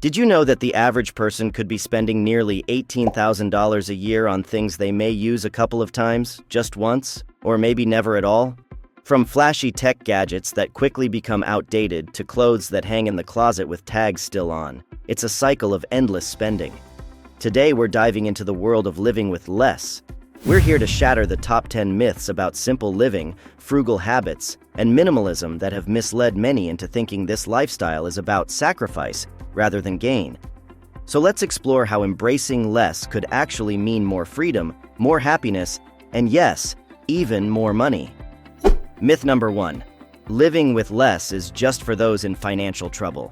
Did you know that the average person could be spending nearly $18,000 a year on things they may use a couple of times, just once, or maybe never at all? From flashy tech gadgets that quickly become outdated to clothes that hang in the closet with tags still on, it's a cycle of endless spending. Today we're diving into the world of living with less. We're here to shatter the top 10 myths about simple living, frugal habits, and minimalism that have misled many into thinking this lifestyle is about sacrifice rather than gain. So let's explore how embracing less could actually mean more freedom, more happiness, and yes, even more money. Myth number 1. Living with less is just for those in financial trouble.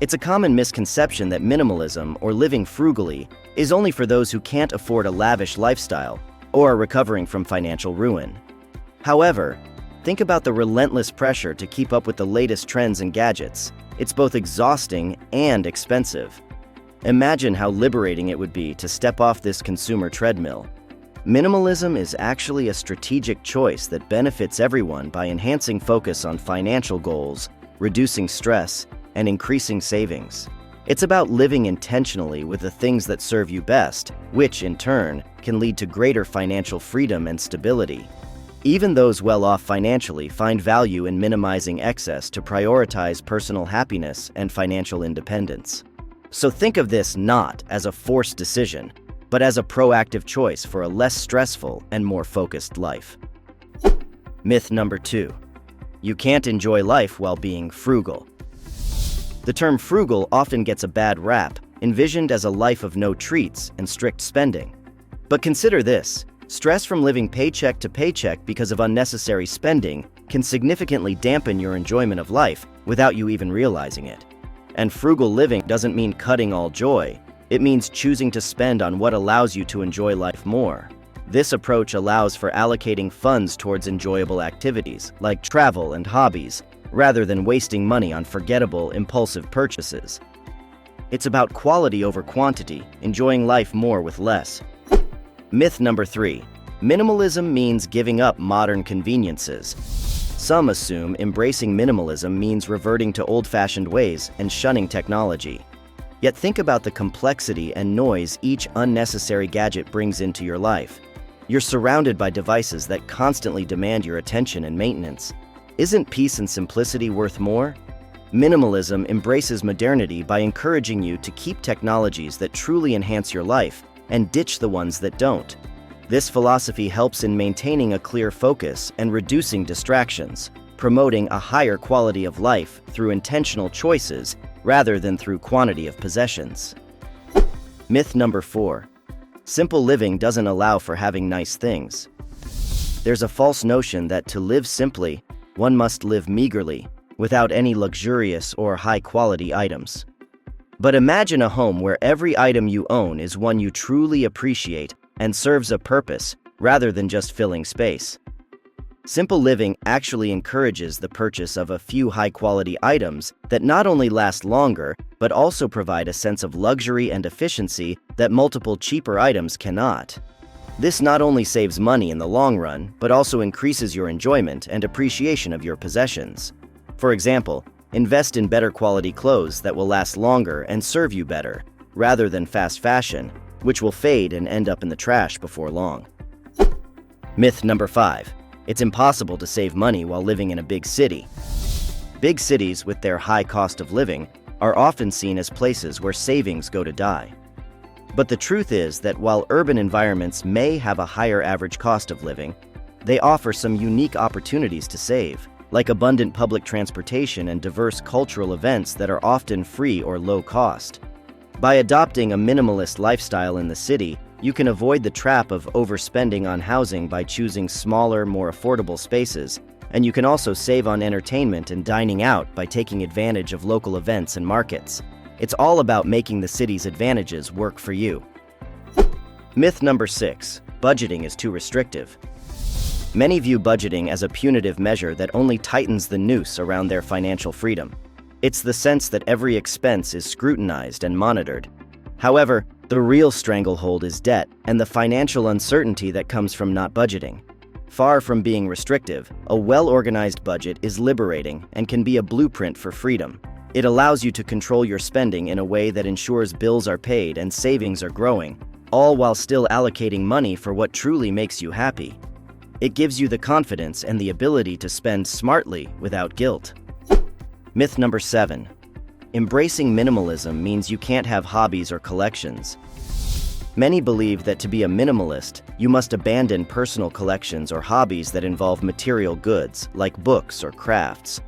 It's a common misconception that minimalism, or living frugally, is only for those who can't afford a lavish lifestyle or are recovering from financial ruin. However, think about the relentless pressure to keep up with the latest trends and gadgets. It's both exhausting and expensive. Imagine how liberating it would be to step off this consumer treadmill. Minimalism is actually a strategic choice that benefits everyone by enhancing focus on financial goals, reducing stress, and increasing savings. It's about living intentionally with the things that serve you best, which, in turn, can lead to greater financial freedom and stability. Even those well off financially find value in minimizing excess to prioritize personal happiness and financial independence. So think of this not as a forced decision, but as a proactive choice for a less stressful and more focused life. Myth number 2. You can't enjoy life while being frugal. The term frugal often gets a bad rap, envisioned as a life of no treats and strict spending. But consider this. Stress from living paycheck to paycheck because of unnecessary spending can significantly dampen your enjoyment of life without you even realizing it. And frugal living doesn't mean cutting all joy. It means choosing to spend on what allows you to enjoy life more. This approach allows for allocating funds towards enjoyable activities, like travel and hobbies, rather than wasting money on forgettable, impulsive purchases. It's about quality over quantity, enjoying life more with less. Myth number 3. Minimalism means giving up modern conveniences. Some assume embracing minimalism means reverting to old-fashioned ways and shunning technology. Yet think about the complexity and noise each unnecessary gadget brings into your life. You're surrounded by devices that constantly demand your attention and maintenance. Isn't peace and simplicity worth more? Minimalism embraces modernity by encouraging you to keep technologies that truly enhance your life and ditch the ones that don't. This philosophy helps in maintaining a clear focus and reducing distractions, promoting a higher quality of life through intentional choices rather than through quantity of possessions. Myth number 4. Simple living doesn't allow for having nice things. There's a false notion that to live simply, one must live meagerly, without any luxurious or high-quality items. But imagine a home where every item you own is one you truly appreciate and serves a purpose, rather than just filling space. Simple living actually encourages the purchase of a few high-quality items that not only last longer, but also provide a sense of luxury and efficiency that multiple cheaper items cannot. This not only saves money in the long run, but also increases your enjoyment and appreciation of your possessions. For example, invest in better quality clothes that will last longer and serve you better, rather than fast fashion, which will fade and end up in the trash before long. Myth number 5. It's impossible to save money while living in a big city. Big cities, with their high cost of living, are often seen as places where savings go to die. But the truth is that while urban environments may have a higher average cost of living, they offer some unique opportunities to save, like abundant public transportation and diverse cultural events that are often free or low cost. By adopting a minimalist lifestyle in the city, you can avoid the trap of overspending on housing by choosing smaller, more affordable spaces, and you can also save on entertainment and dining out by taking advantage of local events and markets. It's all about making the city's advantages work for you. Myth number 6. Budgeting is too restrictive. Many view budgeting as a punitive measure that only tightens the noose around their financial freedom. It's the sense that every expense is scrutinized and monitored. However, the real stranglehold is debt and the financial uncertainty that comes from not budgeting. Far from being restrictive, a well-organized budget is liberating and can be a blueprint for freedom. It allows you to control your spending in a way that ensures bills are paid and savings are growing, all while still allocating money for what truly makes you happy. It gives you the confidence and the ability to spend smartly without guilt. Myth number 7. Embracing minimalism means you can't have hobbies or collections. Many believe that to be a minimalist, you must abandon personal collections or hobbies that involve material goods, like books or crafts.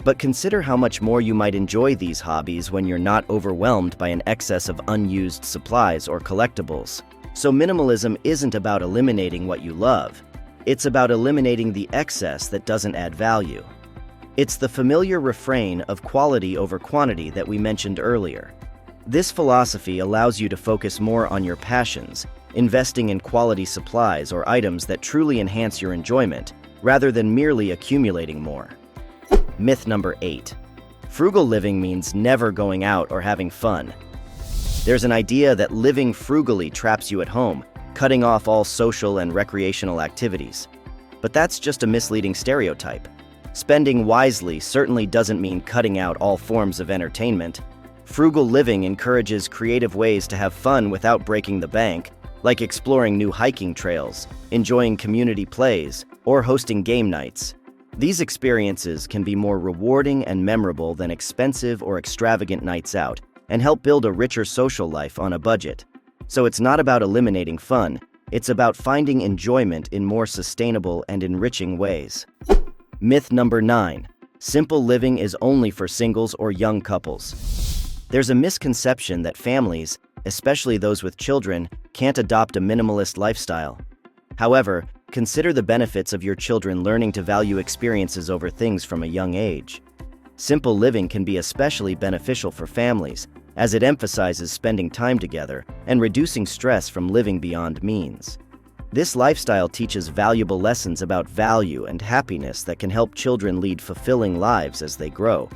But consider how much more you might enjoy these hobbies when you're not overwhelmed by an excess of unused supplies or collectibles. So minimalism isn't about eliminating what you love. It's about eliminating the excess that doesn't add value. It's the familiar refrain of quality over quantity that we mentioned earlier. This philosophy allows you to focus more on your passions, investing in quality supplies or items that truly enhance your enjoyment, rather than merely accumulating more. Myth number 8. Frugal living means never going out or having fun. There's an idea that living frugally traps you at home, cutting off all social and recreational activities. But that's just a misleading stereotype. Spending wisely certainly doesn't mean cutting out all forms of entertainment. Frugal living encourages creative ways to have fun without breaking the bank, like exploring new hiking trails, enjoying community plays, or hosting game nights. These experiences can be more rewarding and memorable than expensive or extravagant nights out, and help build a richer social life on a budget. So it's not about eliminating fun, it's about finding enjoyment in more sustainable and enriching ways. Myth number 9. Simple living is only for singles or young couples. There's a misconception that families, especially those with children, can't adopt a minimalist lifestyle. However, consider the benefits of your children learning to value experiences over things from a young age. Simple living can be especially beneficial for families, as it emphasizes spending time together and reducing stress from living beyond means. This lifestyle teaches valuable lessons about value and happiness that can help children lead fulfilling lives as they grow.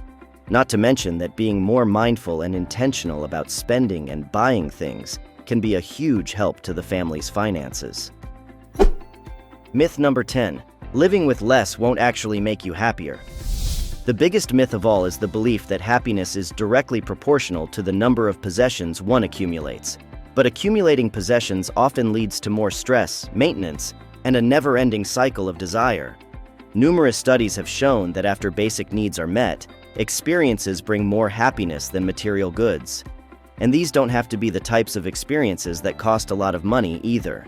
Not to mention that being more mindful and intentional about spending and buying things can be a huge help to the family's finances. Myth number 10. Living with less won't actually make you happier. The biggest myth of all is the belief that happiness is directly proportional to the number of possessions one accumulates. But accumulating possessions often leads to more stress, maintenance, and a never-ending cycle of desire. Numerous studies have shown that after basic needs are met, experiences bring more happiness than material goods. And these don't have to be the types of experiences that cost a lot of money either.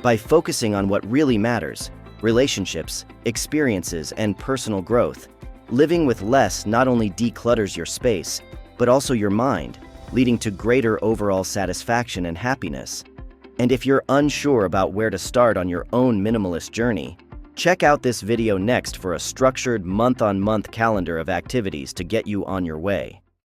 By focusing on what really matters, relationships, experiences, and personal growth, living with less not only declutters your space, but also your mind, leading to greater overall satisfaction and happiness. And if you're unsure about where to start on your own minimalist journey, check out this video next for a structured month-on-month calendar of activities to get you on your way.